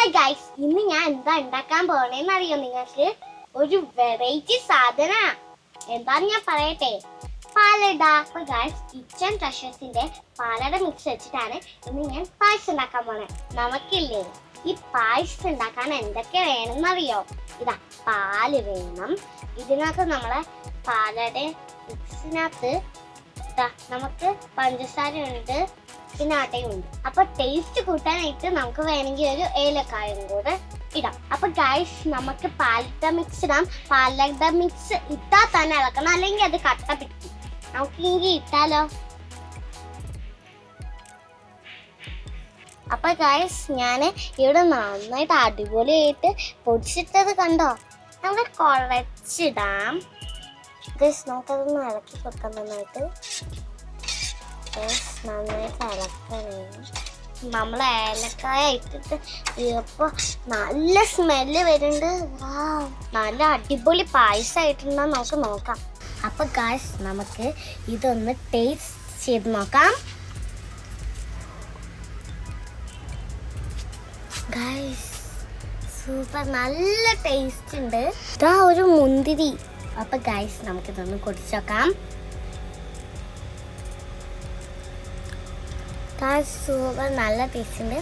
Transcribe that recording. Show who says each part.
Speaker 1: Hi guys, ഇന്ന് ഞാൻ എന്താ ഉണ്ടാക്കാൻ പോണേന്ന് അറിയോ നിങ്ങൾക്ക്? ഒരു വെറൈറ്റി സാധന. എന്താന്ന് ഞാൻ പറയട്ടെ. പാലട. അപ്പൊ ഗൈസ്, കിച്ചൺ ട്രഷേഴ്സിന്റെ പാലട മിക്സ് വെച്ചിട്ടാണ് ഇന്ന് ഞാൻ പായസം ഉണ്ടാക്കാൻ പോണേ. നമുക്കില്ലേ ഈ പായസം ഉണ്ടാക്കാൻ എന്തൊക്കെ വേണമെന്നറിയോ? ഇതാ പാല് വേണം. ഇതിനകത്ത് നമ്മളെ പാലട മിക്സിനകത്ത് നമുക്ക് പഞ്ചസാര ഉണ്ട്, പിന്നെ അടയും ഉണ്ട്. അപ്പൊ ടേസ്റ്റ് കൂട്ടാനായിട്ട് നമുക്ക് വേണമെങ്കിൽ ഒരു ഏലക്കായും കൂടെ ഇടാം. അപ്പൊ ഗൈസ്, നമുക്ക് പാലട മിക്സ് ഇടാം. പാലട മിക്സ് ഇട്ടാൽ തന്നെ ഇളക്കണം, അല്ലെങ്കിൽ അത് കട്ട പിടിക്കും. നമുക്ക് ഇങ്ങനെ ഇട്ടാലോ. അപ്പൊ ഗൈസ്, ഞാൻ ഇവിടെ നന്നായിട്ട് അടിപൊളിയായിട്ട് പൊടിച്ചിട്ടത് കണ്ടോ. നമ്മൾ കുഴച്ചിടാം. ഗൈസ്, നമുക്കതൊന്ന് ഇളക്കി കൊടുക്കാം നന്നായിട്ട്. നന്നായിട്ട് ഇളക്കണേ. നമ്മൾ ഏലക്കായ ഇട്ടിട്ട് ഇപ്പോൾ നല്ല സ്മെല്ല് വരുന്നുണ്ട്. നല്ല അടിപൊളി പായസമായിട്ടുണ്ടോ നമുക്ക് നോക്കാം. അപ്പൊ ഗൈസ്, നമുക്ക് ഇതൊന്ന് ടേസ്റ്റ് ചെയ്ത് നോക്കാം. ഗൈസ്, സൂപ്പർ, നല്ല ടേസ്റ്റ് ഉണ്ട്. ഇതാ ഒരു മുന്തിരി. അപ്പൊ ഗൈസ്, നമുക്കിതൊന്ന് കുടിച്ച് നോക്കാം. സൂപ്പർ, നല്ല ടേസ്റ്റ് ഉണ്ട്.